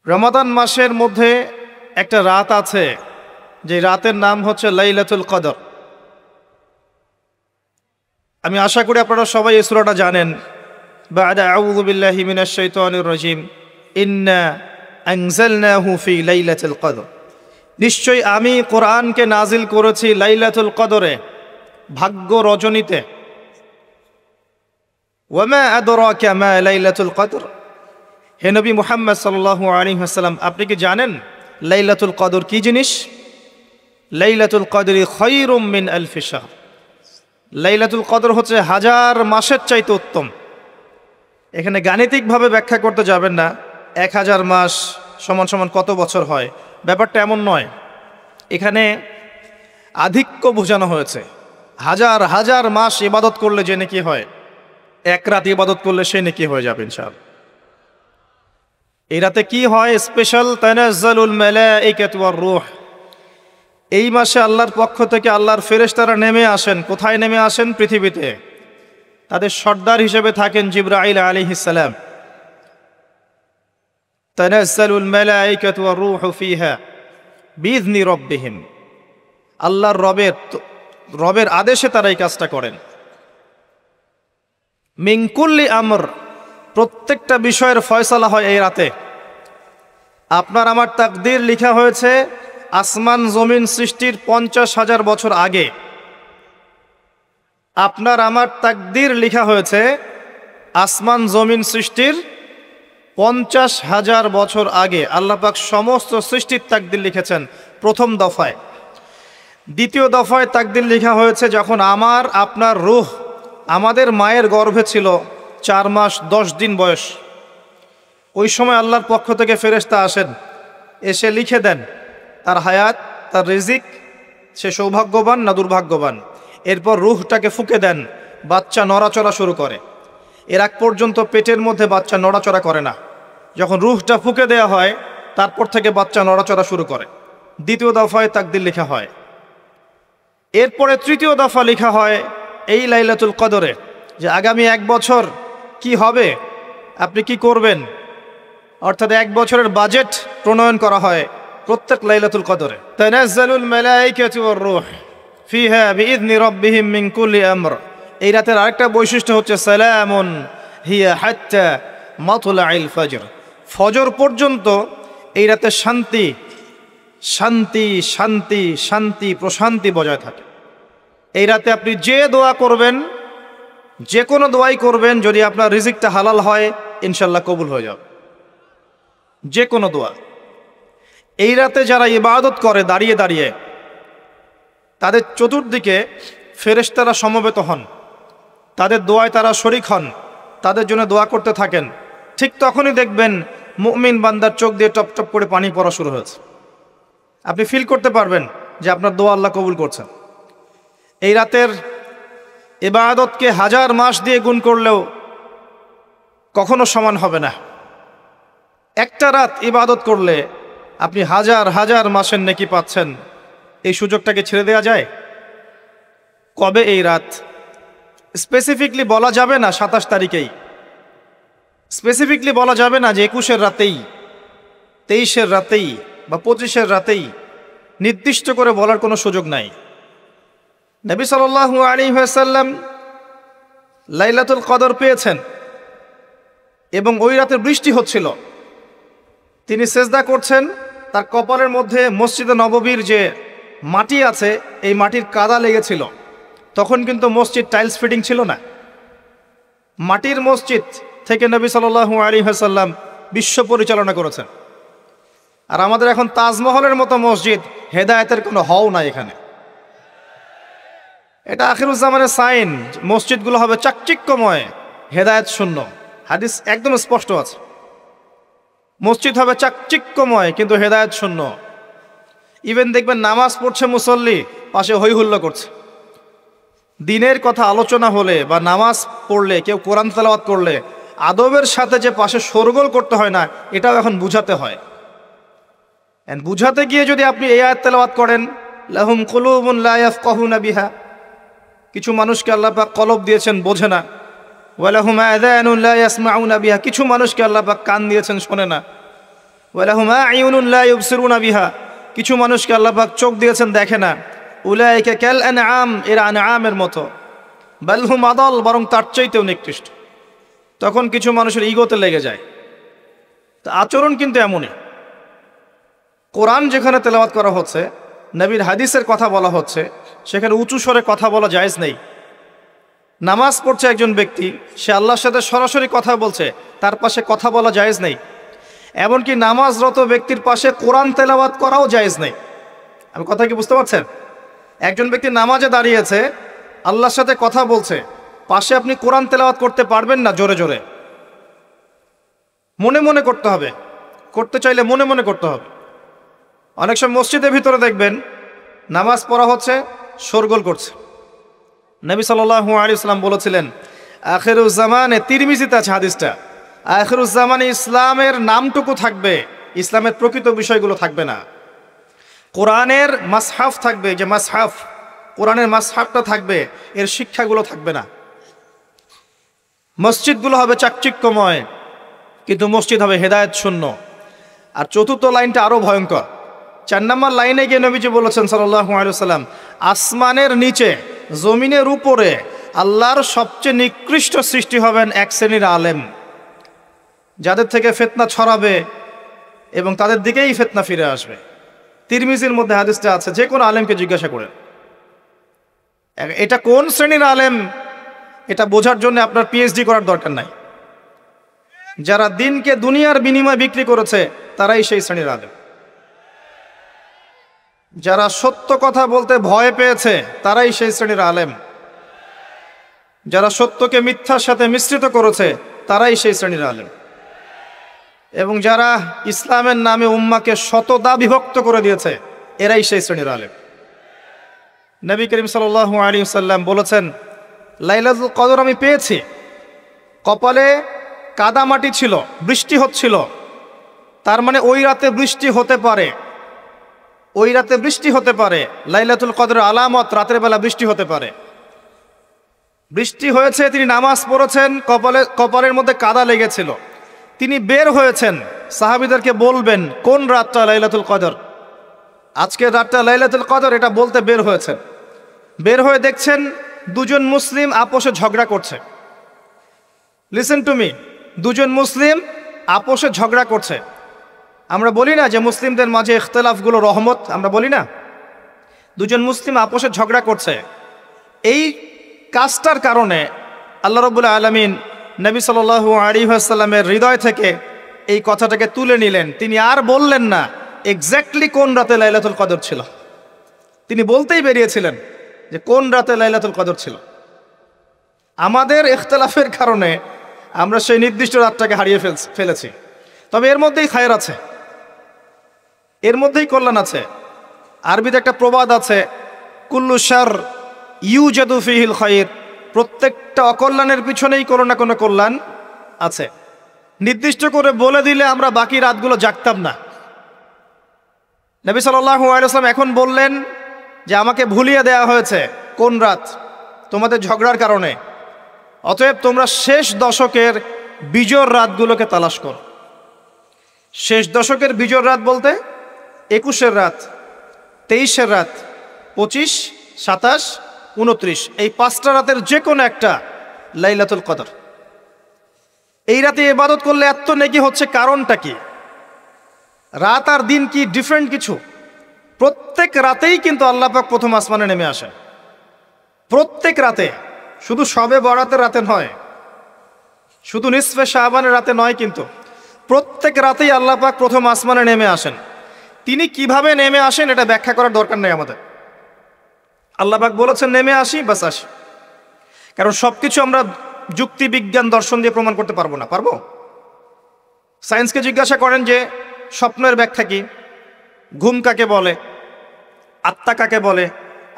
রমাদান মাসের মধ্যে একটা রাত আছে, যে রাতের নাম হচ্ছে লাইলাতুল কদর। আমি আশা করি আপনারা সবাই এই সূরাটা জানেন। বা'দা আউযু বিল্লাহি মিনাশ শাইতানির রাজিম, ইন্না আনজালনাহু ফি লাইলাতুল কদর। নিশ্চয়ই আমি কোরআনকে নাজিল করেছি লাইলাতুল কদরে, ভাগ্য রজনীতে। ওয়ামা আদরাকা মা লাইলাতুল কদর। হে নবী মুহাম্মদ সাল্লাল্লাহু আলাইহি ওয়াসাল্লাম, আপনি কি জানেন লাইলাতুল কদর কি জিনিস? লাইলাতুল কদরি খায়রুম মিন আলফি শাহর। লাইলাতুল কদর হচ্ছে হাজার মাসের চাইতে উত্তম। এখানে গাণিতিকভাবে ব্যাখ্যা করতে যাবেন না, 1000 মাস সমান সমান কত বছর হয়, ব্যাপারটা এমন নয়। এখানে আধিক্য বোঝানো হয়েছে। হাজার হাজার মাস ইবাদত করলে যে নেকি হয়, এক রাত ইবাদত করলে সে নেকি হয়ে যাবে ইনশাআল্লাহ। এই রাতে কি হয়? স্পেশাল তানাজ্জালুল মালাইকাতু ওয়ার রূহ। এই মাসে আল্লাহর পক্ষ থেকে আল্লাহর ফেরেশতারা নেমে আসেন। কোথায় নেমে আসেন? পৃথিবীতে। তাদের সর্দার হিসেবে থাকেন জিবরাইল আলাইহিস সালাম। তানাজ্জালুল মালাইকাতু ওয়ার রূহু ফিহা বিইذনি রাব্বিহিম। আল্লাহর রবের আদেশে তারা এই কাজটা করেন। মিন কুল্লি আমর, প্রত্যেকটা বিষয়ের ফয়সালা হয় এই রাতে। আপনার আমার তাকদীর লেখা হয়েছে আসমান জমিন সৃষ্টির 50,000 বছর আগে। আপনার আমার তাকদীর লেখা হয়েছে আসমান জমিন সৃষ্টির 50,000 বছর আগে। আল্লাহ পাক সমস্ত সৃষ্টির তাকদীর লিখেছেন প্রথম দফায়। দ্বিতীয় দফায় তাকদীর লেখা হয়েছে যখন আমার আপনার রূহ আমাদের মায়ের গর্ভে ছিল 4 মাস 10 দিন বয়স। ওই সময় আল্লাহর পক্ষ থেকে ফেরেশতা আসেন, এসে লিখে দেন তার হায়াত, তার রিজিক, সে সৌভাগ্যবান না দুর্ভাগ্যবান। এরপর রূহটাকে ফুঁকে দেন, বাচ্চা নড়াচড়া শুরু করে। এর আগ পর্যন্ত পেটের মধ্যে বাচ্চা নড়াচড়া করে না। যখন রূহটা ফুঁকে দেওয়া হয় তারপর থেকে বাচ্চা নড়াচড়া শুরু করে। দ্বিতীয় দফায় তাকদীর লেখা হয়। এরপরে তৃতীয় দফা লেখা হয় এই লাইলাতুল কদরে, যে আগামী 1 বছর কি হবে, আপনি কি করবেন। অর্থাৎ 1 বছরের বাজেট প্রণয়ন করা হয় প্রত্যেক লাইলাতুল কদরে। তানাজ্জালুল মালাইকাতু ওয়ার রূহ ফিহা বিইذনি রাব্বিহিম মিন কুল্লি আমর। এই রাতের আরেকটা বৈশিষ্ট্য হচ্ছে সালামুন হিয়া হাত্তা মাতলাইল ফজর। ফজর পর্যন্ত এই রাতে শান্তি শান্তি শান্তি শান্তি প্রশান্তি বজায় থাকে। এই রাতে আপনি যে দোয়া করবেন, যে কোনো দোয়াই করবেন, যদি আপনার রিজিকটা হালাল হয় ইনশাল্লাহ কবুল হয়ে যাবে, যে কোনো দোয়া। এই রাতে যারা ইবাদত করে দাঁড়িয়ে দাঁড়িয়ে, তাদের চতুর্দিকে ফেরেশতারা সমবেত হন, তাদের দোয়ায় তারা শরিক হন, তাদের জন্য দোয়া করতে থাকেন। ঠিক তখনই দেখবেন মুমিন বান্দার চোখ দিয়ে টপ টপ করে পানি পড়া শুরু হয়েছে। আপনি ফিল করতে পারবেন যে আপনার দোয়া আল্লাহ কবুল করছেন। এই রাতের ইবাদতকে 1000 মাস দিয়ে গুণ করলেও কখনো সমান হবে না। একটা রাত ইবাদত করলে আপনি হাজার হাজার মাসের নেকি পাচ্ছেন। এই সুযোগটাকে ছেড়ে দেওয়া যায়? কবে এই রাত স্পেসিফিকলি বলা যাবে না, 27 তারিখেই স্পেসিফিকলি বলা যাবে না যে 21-এর রাতেই, 23-এর রাতেই বা 25-এর রাতেই, নির্দিষ্ট করে বলার কোনো সুযোগ নাই। নবী সাল্লাল্লাহু আলাইহি ওয়াসাল্লাম লাইলাতুল কদর পেয়েছেন এবং ওই রাতে বৃষ্টি হচ্ছিল। তিনি সেজদা করছেন, তার কপালের মধ্যে মসজিদে নববীর যে মাটি আছে এই মাটির কাদা লেগেছিল। তখন কিন্তু মসজিদ টাইলস ফিটিং ছিল না। মাটির মসজিদ থেকে নবী সাল্লাল্লাহু আলাইহি ওয়াসাল্লাম বিশ্ব পরিচালনা করেছেন। আর আমাদের এখন তাজমহলের মতো মসজিদ, হেদায়েতের কোনো হও নাই এখানে। এটা আখিরুজ্জামানের সাইন, মসজিদগুলো হবে চাকচিক্যময়, হেদায়েত শূন্য। হাদিস একদম স্পষ্ট আছে, মসজিদ হবে চাকচিক্যময় কিন্তু হেদায়েত শূন্য। ইভেন দেখবেন নামাজ পড়ছে মুসল্লি, পাশে হৈ হুল্লো করছে। দিনের কথা আলোচনা হলে বা নামাজ পড়লে, কেউ কোরআন তেলাওয়াত করলে আদবের সাথে যে পাশে শোরগোল করতে হয় না, এটাও এখন বুঝাতে হয়। বুঝাতে গিয়ে যদি আপনি এই আয়াত তেলাওয়াত করেন, লাহুম কুলুবুন লা ইয়াফকাহুনা বিহা, কিছু মানুষকে আল্লাহ পাক কলব দিয়েছেন বোঝে না। ওয়ালাহুম আযানুন লা ইয়াসমাউনা বিহা, কিছু মানুষকে আল্লাহ পাক কান দিয়েছেন শোনে না। ওয়ালাহুম আ'য়ুনুন লা ইউবসিরুনা বিহা, কিছু মানুষকে আল্লাহ পাক চোখ দিয়েছেন দেখে না। উলাইকা কাল আনআম, এরা আনআমের মতো। বাল হুম আদাল, বরং তার চাইতেও নিকৃষ্ট। তখন কিছু মানুষের ইগোতে লেগে যায়। তা আচরণ কিন্তু এমনই। কোরআন যেখানে তেলাওয়াত করা হচ্ছে, নবীর হাদিসের কথা বলা হচ্ছে, সেখানে উঁচু স্বরে কথা বলা জায়েজ নেই। নামাজ পড়ছে একজন ব্যক্তি, সে আল্লাহর সাথে সরাসরি কথা বলছে, তার পাশে কথা বলা জায়েজ নেই। এমনকি নামাজরত ব্যক্তির পাশে কোরআন তেলাওয়াত করাও জায়েজ নেই। আমি কথা কি বুঝতে পারছেন? একজন ব্যক্তি নামাজে দাঁড়িয়েছে, আল্লাহর সাথে কথা বলছে, পাশে আপনি কোরআন তেলাওয়াত করতে পারবেন না জোরে জোরে। মনে মনে করতে হবে, করতে চাইলে মনে মনে করতে হবে। অনেক সময় মসজিদের ভিতরে দেখবেন নামাজ পড়া হচ্ছে, শোরগোল করছে। নবী সাল্লাল্লাহু আলাইহি ওয়াসাল্লাম বলেছিলেন, আখিরুজ্জামানে, তিরমিজিতে আছে হাদিসটা, আখিরুজ্জামানে ইসলামের নামটুকু থাকবে, ইসলামের প্রকৃত বিষয়গুলো থাকবে না। কোরআনের মাসহাফ থাকবে, যে মাসহাফ, কোরআনের মাসহাফটা থাকবে, এর শিক্ষাগুলো থাকবে না। মসজিদগুলো হবে চাকচিক্যময়, কিন্তু মসজিদ হবে হেদায়েত শূন্য। আর চতুর্থ লাইনটা আরো ভয়ঙ্কর। 4 নম্বর লাইনে গিয়ে নবীজি বলেছেন সাল্লাল্লাহু আলাইহি ওয়াসাল্লাম, আসমানের নিচে জমিনের উপরে আল্লাহর সবচেয়ে নিকৃষ্ট সৃষ্টি হবেন এক শ্রেণীর আলেম, যাদের থেকে ফিতনা ছড়াবে এবং তাদের দিকেই ফিতনা ফিরে আসবে। তিরমিজির মধ্যে হাদিসটা আছে, যে কোনো আলেমকে জিজ্ঞাসা করেন এটা কোন শ্রেণীর আলেম, এটা বোঝার জন্য আপনার পিএইচডি করার দরকার নাই। যারা দিনকে দুনিয়ার বিনিময়ে বিক্রি করেছে, তারাই সেই শ্রেণীর আলেম। যারা সত্য কথা বলতে ভয় পেয়েছে, তারাই সেই শ্রেণীর আলেম। যারা সত্যকে মিথ্যার সাথে মিশ্রিত করেছে, তারাই সেই শ্রেণীর আলেম। এবং যারা ইসলামের নামে উম্মাকে শতদা বিভক্ত করে দিয়েছে, এরাই সেই শ্রেণীর আলেম। নবী করিম সাল্লাল্লাহু আলাইহি ওয়াসাল্লাম বলেছেন, লাইলাতুল কদর আমি পেয়েছি, কপালে কাদামাটি ছিল, বৃষ্টি হচ্ছিল, তার মানে ওই রাতে বৃষ্টি হতে পারে, ওই রাতে বৃষ্টি হতে পারে। লাইলাতুল কদরের আলামত, রাতের বেলা বৃষ্টি হতে পারে। বৃষ্টি হয়েছে, তিনি নামাজ পড়েছেন, কপালের মধ্যে কাদা লেগেছিল, তিনি বের হয়েছেন, সাহাবীদেরকে বলবেন কোন রাতটা লাইলাতুল কদর, আজকের রাতটা লাইলাতুল কদর, এটা বলতে বের হয়েছেন। বের হয়ে দেখছেন দুজন মুসলিম আপোষে ঝগড়া করছে। লিসেন টু মি, দুজন মুসলিম আপোষে ঝগড়া করছে। আমরা বলি না যে মুসলিমদের মাঝে ইখতিলাফগুলো রহমত, আমরা বলি না? দুজন মুসলিম আপোষে ঝগড়া করছে, এই কাজটার কারণে আল্লাহ রাব্বুল আলামিন নবী সাল্লাল্লাহু আলাইহি ওয়াসাল্লামের হৃদয় থেকে এই কথাটাকে তুলে নিলেন। তিনি আর বললেন না এক্স্যাক্টলি কোন রাতে লাইলাতুল কদর ছিল, তিনি বলতেই বেরিয়েছিলেন যে কোন রাতে লাইলাতুল কদর ছিল। আমাদের ইখতিলাফের কারণে আমরা সেই নির্দিষ্ট রাতটাকে হারিয়ে ফেলেছি। তবে এর মধ্যেই খায়ের আছে, এর মধ্যেই কল্যাণ আছে। আরবিতে একটা প্রবাদ আছে, কুল্লু শার ইউজাদু ফিহিল খায়র, প্রত্যেকটা অকল্যাণের পিছনেই কোনো না কোনো কল্যাণ আছে। নির্দিষ্ট করে বলে দিলে আমরা বাকি রাতগুলো জাগতাম না। নবী সাল্লাল্লাহু আলাইহি ওয়াসাল্লাম এখন বললেন যে আমাকে ভুলিয়ে দেয়া হয়েছে কোন রাত, তোমাদের ঝগড়ার কারণে। অতএব তোমরা শেষ দশকের বিজোড় রাতগুলোকে তালাশ করো। শেষ দশকের বিজোড় রাত বলতে 21-এর রাত, 23-এর রাত, 25, 27, 29, এই 5টা রাতের যে কোনো একটা লাইলাতুল কদর। এই রাতে ইবাদত করলে এত নেকি হচ্ছে, কারণটা কি? রাত আর দিন কি ডিফারেন্ট কিছু? প্রত্যেক রাতেই কিন্তু আল্লাহ পাক প্রথম আসমানে নেমে আসেন, প্রত্যেক রাতে, শুধু শবে বরাতের রাতে নয়, শুধু নিসফে শাবানের রাতে নয়, কিন্তু প্রত্যেক রাতেই আল্লাহ পাক প্রথম আসমানে নেমে আসেন। তিনি কিভাবে নেমে আসেন এটা ব্যাখ্যা করার দরকার নেই আমাদের। আল্লাহ পাক বলেছেন নেমে আসি, বাস আসি। কারণ সবকিছু আমরা যুক্তি, বিজ্ঞান, দর্শন দিয়ে প্রমাণ করতে পারবো না। পারবো? সায়েন্সকে জিজ্ঞাসা করেন যে স্বপ্নের ব্যাখ্যা কি, ঘুম কাকে বলে, আত্মা কাকে বলে,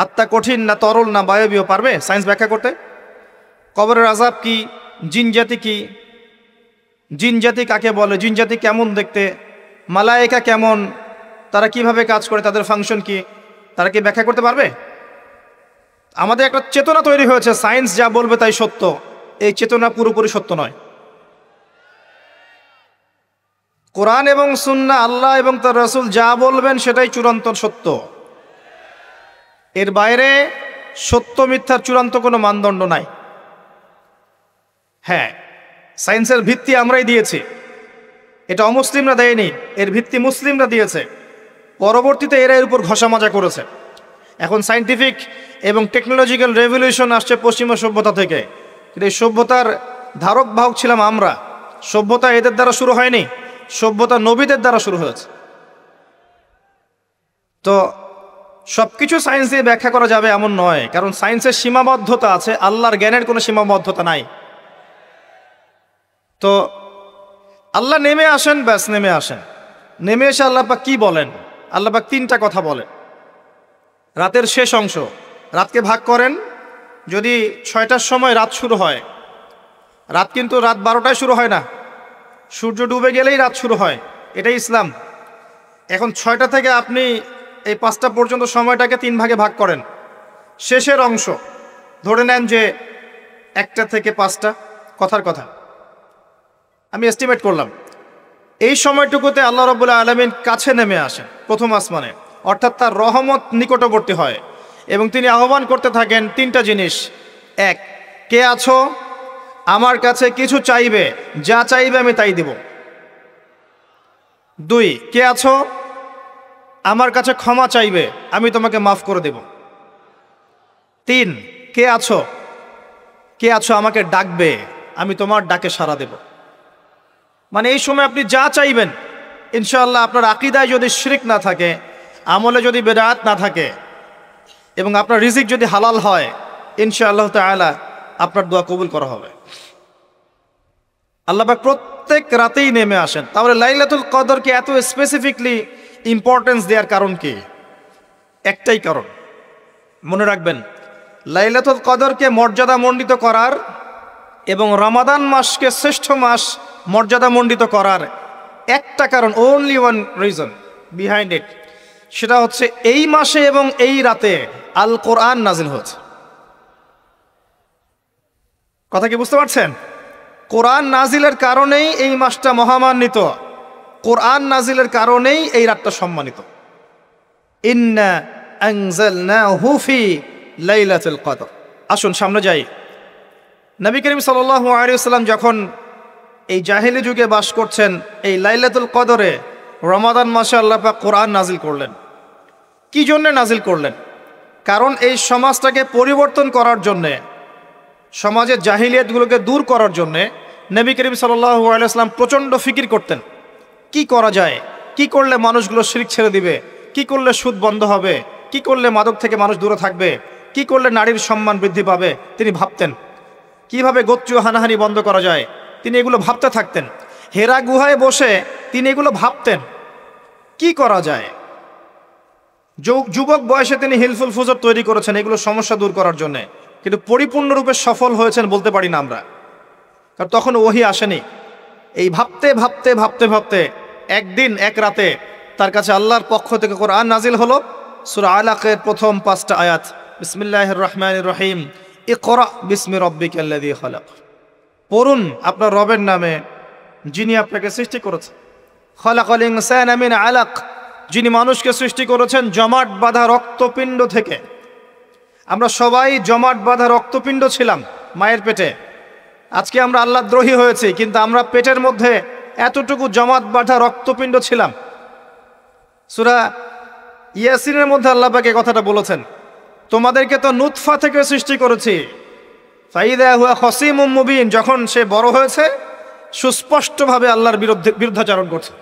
আত্মা কঠিন না তরল না বায়বীয়, পারবে সায়েন্স ব্যাখ্যা করতে? কবরের আযাব কি, জিন জাতি কি, জিন জাতি কাকে বলে, জিন জাতি কেমন দেখতে, মালায়েকা কেমন, তারা কিভাবে কাজ করে, তাদের ফাংশন কি, তারা কি ব্যাখ্যা করতে পারবে? আমাদের একটা চেতনা তৈরি হয়েছে, সায়েন্স যা বলবে তাই সত্য। এই চেতনা পুরোপুরি সত্য নয়। কোরআন এবং সুন্নাহ, আল্লাহ এবং তার রাসূল যা বলবেন সেটাই চূড়ান্ত সত্য। এর বাইরে সত্য মিথ্যার চূড়ান্ত কোনো মানদণ্ড নাই। হ্যাঁ, সায়েন্সের ভিত্তি আমরাই দিয়েছি, এটা অমুসলিমরা দেয়নি, এর ভিত্তি মুসলিমরা দিয়েছে। পরবর্তীতে এরা এর উপর ঘষা মাজা করেছে। এখন সায়েন্টিফিক এবং টেকনোলজিক্যাল রেভলিউশন আসছে পশ্চিমা সভ্যতা থেকে, কিন্তু এই সভ্যতার ধারক বাহক ছিলাম আমরা। সভ্যতা এদের দ্বারা শুরু হয়নি, সভ্যতা নবীদের দ্বারা শুরু হয়েছে। তো সব কিছু সায়েন্স দিয়ে ব্যাখ্যা করা যাবে এমন নয়, কারণ সায়েন্সের সীমাবদ্ধতা আছে, আল্লাহর জ্ঞানের কোনো সীমাবদ্ধতা নাই। তো আল্লাহ নেমে আসেন, ব্যাস নেমে আসেন। নেমে এসে আল্লাহ পাক কি বলেন? আল্লাহ পাক তিনটা কথা বলেন। রাতের শেষ অংশ, রাতকে ভাগ করেন। যদি 6টার সময় রাত শুরু হয়, রাত কিন্তু রাত 12টায় শুরু হয় না, সূর্য ডুবে গেলেই রাত শুরু হয়, এটাই ইসলাম। এখন 6টা থেকে আপনি এই 5টা পর্যন্ত সময়টাকে 3 ভাগে ভাগ করেন। শেষের অংশ ধরে নেন যে 1টা থেকে 5টা, কথার কথা আমি এস্টিমেট করলাম, এই সময়টুকুতে আল্লাহ রাব্বুল আলামিন কাছে নেমে আসেন প্রথম আসমানে, অর্থাৎ তার রহমত নিকটবর্তী হয় এবং তিনি আহ্বান করতে থাকেন 3টা জিনিস। 1, কে আছো? আমার কাছে কিছু চাইবে, যা চাইবে আমি তাই দিব। 2, কে আছো? আমার কাছে ক্ষমা চাইবে, আমি তোমাকে মাফ করে দেব। 3, কে আছো? কে আছো আমাকে ডাকবে, আমি তোমার ডাকে সাড়া দেব। মানে এই সময় আপনি যা চাইবেন ইনশাআল্লাহ, আপনার আকীদায় যদি শিরক না থাকে, আমলে যদি বেদাত না থাকে এবং আপনার রিজিক যদি হালাল হয়, ইনশাআল্লাহ তাআলা আপনার দোয়া কবুল করা হবে। আল্লাহ পাক প্রত্যেক রাতেই নেমে আসেন। তাহলে লাইলাতুল কদরকে এত স্পেসিফিকলি ইম্পর্টেন্স দেওয়ার কারণ কি? একটাই কারণ, মনে রাখবেন, লাইলাতুল কদরকে মর্যাদামণ্ডিত করার এবং রমাদান মাসকে শ্রেষ্ঠ মাস মর্যাদামণ্ডিত করার একটা কারণ, only one reason behind it, সেটা হচ্ছে এই মাসে এবং এই রাতে আল কোরআন নাজিল হয়েছে। কথা কি বুঝতে পারছেন? কোরআন নাজিলের কারণেই এই মাসটা মহামান্বিত, কোরআন নাজিলের কারণেই এই রাতটা সম্মানিত। ইন্না আনজালনাহু ফি লাইলাতুল কদর। আসুন সামনে যাই। নবী করিম সাল্লাল্লাহু আলাইহি ওয়াসাল্লাম যখন এই জাহেলি যুগে বাস করছেন, এই লাইলাতুল কদরে রমাদান মাসে আল্লাহ পাক কোরআন নাজিল করলেন। কি জন্য নাজিল করলেন? কারণ এই সমাজটাকে পরিবর্তন করার জন্যে, সমাজের জাহিলিয়াতগুলোকে দূর করার জন্যে নবী করিম সাল্লাল্লাহু আলাইহি ওয়াসাল্লাম প্রচণ্ড ফিকির করতেন। কি করা যায়, কি করলে মানুষগুলো শিরক ছেড়ে দিবে, কি করলে সুদ বন্ধ হবে, কি করলে মাদক থেকে মানুষ দূরে থাকবে, কি করলে নারীর সম্মান বৃদ্ধি পাবে। তিনি ভাবতেন কিভাবে গোত্রীয় হানাহানি বন্ধ করা যায়, তিনি এগুলো ভাবতে থাকতেন। হেরা গুহায় বসে তিনি এগুলো ভাবতেন কি করা যায়। যুবক বয়সে তিনি হিলফুল ফুজর তৈরি করেছেন এগুলো সমস্যা দূর করার জন্যে, কিন্তু পরিপূর্ণরূপে সফল হয়েছেন বলতে পারি না আমরা, কারণ তখন ওহী আসেনি। এই ভাবতে ভাবতে ভাবতে ভাবতে একদিন এক রাতে তার কাছে আল্লাহর পক্ষ থেকে কোরআন নাজিল হলো। সূরা আলাকের প্রথম 5টা আয়াত, বিসমিল্লাহির রহমানির রহিম, ইকরা বিসমি রাব্বিকাল্লাযী খালাক। পড়ুন আপনার রবের নামে, যিনি আপনাকে সৃষ্টি করেছেন। খালাকাল ইনসানা মিন আলাক, যিনি মানুষকে সৃষ্টি করেছেন জমাট বাঁধা রক্তপিণ্ড থেকে। আমরা সবাই জমাট বাঁধা রক্তপিণ্ড ছিলাম মায়ের পেটে। আজকে আমরা আল্লাহদ্রোহী হয়েছি, কিন্তু আমরা পেটের মধ্যে এতটুকু জমাট বাঁধা রক্তপিণ্ড ছিলাম। সূরা ইয়াসিনের মধ্যে আল্লাহ পাক এই কথাটা বলেছেন, তোমাদেরকে তো নুতফা থেকে সৃষ্টি করেছি, ফাইদা হুয়া খসিমুম মুবিন, যখন সে বড় হয়েছে সুস্পষ্টভাবে আল্লাহর বিরুদ্ধাচরণ করছে।